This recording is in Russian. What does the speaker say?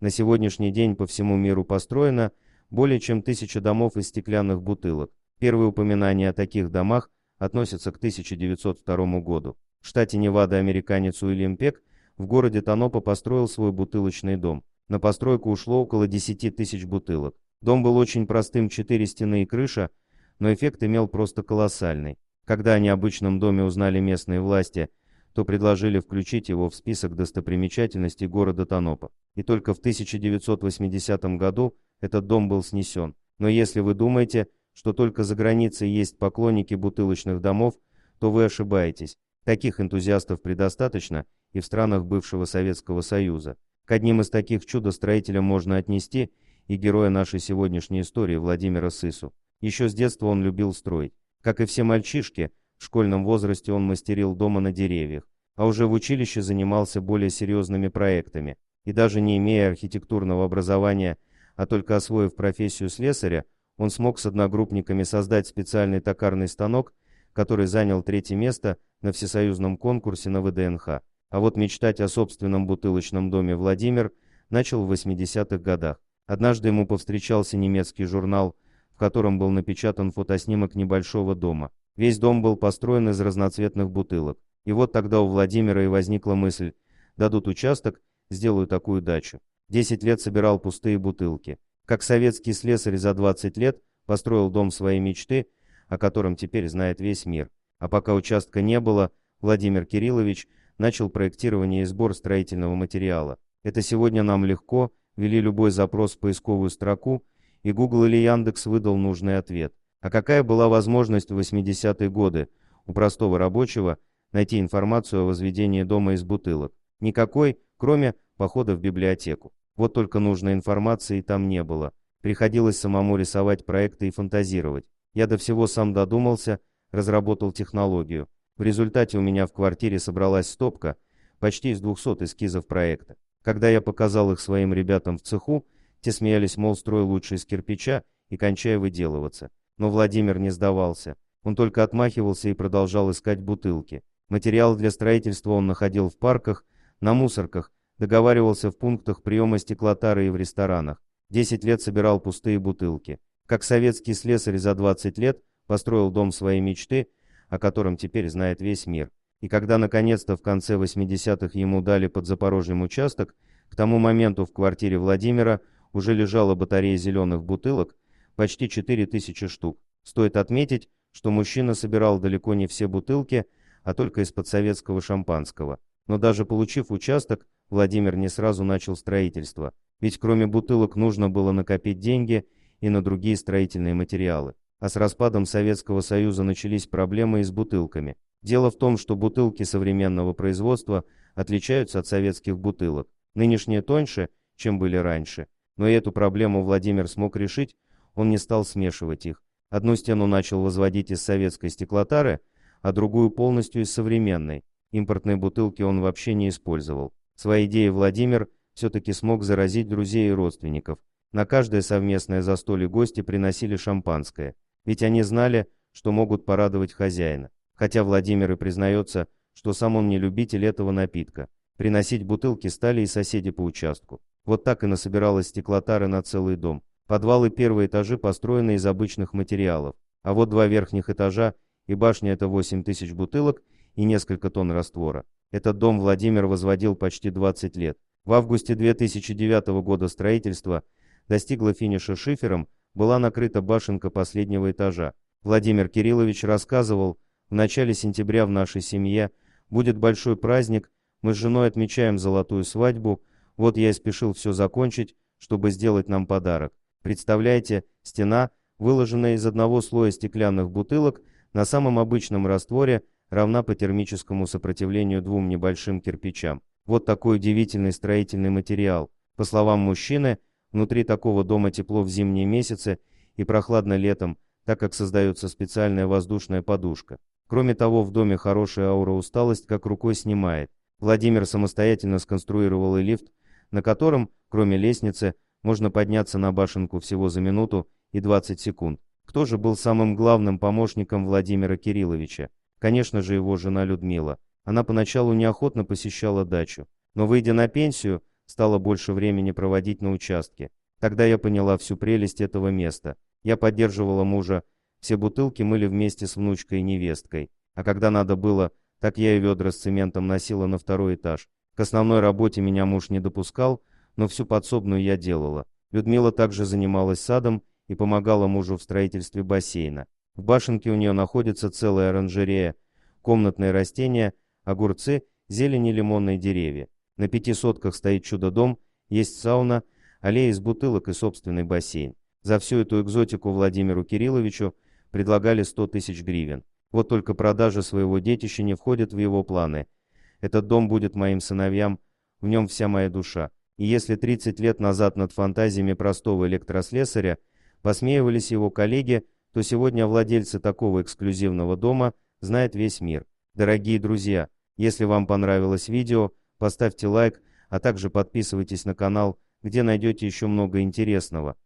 На сегодняшний день по всему миру построено более чем 1000 домов из стеклянных бутылок. Первые упоминания о таких домах относятся к 1902 году. В штате Невада американец Уильям Пек в городе Тонопа построил свой бутылочный дом. На постройку ушло около 10 тысяч бутылок. Дом был очень простым, 4 стены и крыша, но эффект имел просто колоссальный. Когда о необычном доме узнали местные власти, то предложили включить его в список достопримечательностей города Тонопа. И только в 1980 году этот дом был снесен. Но если вы думаете, что только за границей есть поклонники бутылочных домов, то вы ошибаетесь. Таких энтузиастов предостаточно и в странах бывшего Советского Союза. К одним из таких чудо-строителям можно отнести и героя нашей сегодняшней истории Владимира Сысу. Еще с детства он любил строить. Как и все мальчишки, в школьном возрасте он мастерил дома на деревьях, а уже в училище занимался более серьезными проектами. И даже не имея архитектурного образования, а только освоив профессию слесаря, он смог с одногруппниками создать специальный токарный станок, который занял 3-е место на всесоюзном конкурсе на ВДНХ. А вот мечтать о собственном бутылочном доме Владимир начал в 80-х годах. Однажды ему повстречался немецкий журнал, в котором был напечатан фотоснимок небольшого дома. Весь дом был построен из разноцветных бутылок. И вот тогда у Владимира и возникла мысль: дадут участок, сделаю такую дачу. 10 лет собирал пустые бутылки. Как советский слесарь за 20 лет построил дом своей мечты, о котором теперь знает весь мир. А пока участка не было, Владимир Кириллович начал проектирование и сбор строительного материала. Это сегодня нам легко, ввели любой запрос в поисковую строку, и Google или Яндекс выдал нужный ответ. А какая была возможность в 80-е годы у простого рабочего найти информацию о возведении дома из бутылок? Никакой, кроме похода в библиотеку. Вот только нужной информации там не было. Приходилось самому рисовать проекты и фантазировать. Я до всего сам додумался, разработал технологию. В результате у меня в квартире собралась стопка почти из 200 эскизов проекта. Когда я показал их своим ребятам в цеху, те смеялись, мол, строй лучше из кирпича, и кончая выделываться. Но Владимир не сдавался. Он только отмахивался и продолжал искать бутылки. Материал для строительства он находил в парках, на мусорках, договаривался в пунктах приема стеклотары и в ресторанах. 10 лет собирал пустые бутылки. Как советский слесарь за 20 лет построил дом своей мечты, о котором теперь знает весь мир. И когда наконец-то в конце 80-х ему дали под Запорожьем участок, к тому моменту в квартире Владимира уже лежала батарея зеленых бутылок, почти 4000 штук. Стоит отметить, что мужчина собирал далеко не все бутылки, а только из-под советского шампанского. Но даже получив участок, Владимир не сразу начал строительство. Ведь кроме бутылок нужно было накопить деньги и на другие строительные материалы. А с распадом Советского Союза начались проблемы и с бутылками. Дело в том, что бутылки современного производства отличаются от советских бутылок. Нынешние тоньше, чем были раньше. Но и эту проблему Владимир смог решить, он не стал смешивать их. Одну стену начал возводить из советской стеклотары, а другую полностью из современной. Импортные бутылки он вообще не использовал. Своей идеей Владимир все-таки смог заразить друзей и родственников. На каждое совместное застолье гости приносили шампанское. Ведь они знали, что могут порадовать хозяина. Хотя Владимир и признается, что сам он не любитель этого напитка. Приносить бутылки стали и соседи по участку. Вот так и насобиралась стеклотары на целый дом. Подвал и первые этажи построены из обычных материалов. А вот 2 верхних этажа и башня — это 8000 бутылок и несколько тонн раствора. Этот дом Владимир возводил почти 20 лет. В августе 2009 года строительство достигло финиша шифером, была накрыта башенка последнего этажа. Владимир Кириллович рассказывал: в начале сентября в нашей семье будет большой праздник, мы с женой отмечаем золотую свадьбу, вот я и спешил все закончить, чтобы сделать нам подарок. Представляете, стена, выложенная из одного слоя стеклянных бутылок, на самом обычном растворе, равна по термическому сопротивлению 2 небольшим кирпичам. Вот такой удивительный строительный материал. По словам мужчины, внутри такого дома тепло в зимние месяцы и прохладно летом, так как создается специальная воздушная подушка. Кроме того, в доме хорошая аура, усталость как рукой снимает. Владимир самостоятельно сконструировал и лифт, на котором, кроме лестницы, можно подняться на башенку всего за минуту и 20 секунд. Кто же был самым главным помощником Владимира Кирилловича? Конечно же, его жена Людмила. Она поначалу неохотно посещала дачу, но, выйдя на пенсию, стала больше времени проводить на участке. Тогда я поняла всю прелесть этого места. Я поддерживала мужа, все бутылки мыли вместе с внучкой и невесткой. А когда надо было, так я и ведра с цементом носила на второй этаж. К основной работе меня муж не допускал, но всю подсобную я делала. Людмила также занималась садом и помогала мужу в строительстве бассейна. В башенке у нее находится целая оранжерея, комнатные растения, огурцы, зелень и лимонные деревья. На 5 сотках стоит чудо-дом, есть сауна, аллея из бутылок и собственный бассейн. За всю эту экзотику Владимиру Кирилловичу предлагали 100 тысяч гривен. Вот только продажа своего детища не входит в его планы. Этот дом будет моим сыновьям, в нем вся моя душа. И если 30 лет назад над фантазиями простого электрослесаря посмеивались его коллеги, то сегодня владельцы такого эксклюзивного дома знает весь мир. Дорогие друзья, если вам понравилось видео, поставьте лайк, а также подписывайтесь на канал, где найдете еще много интересного.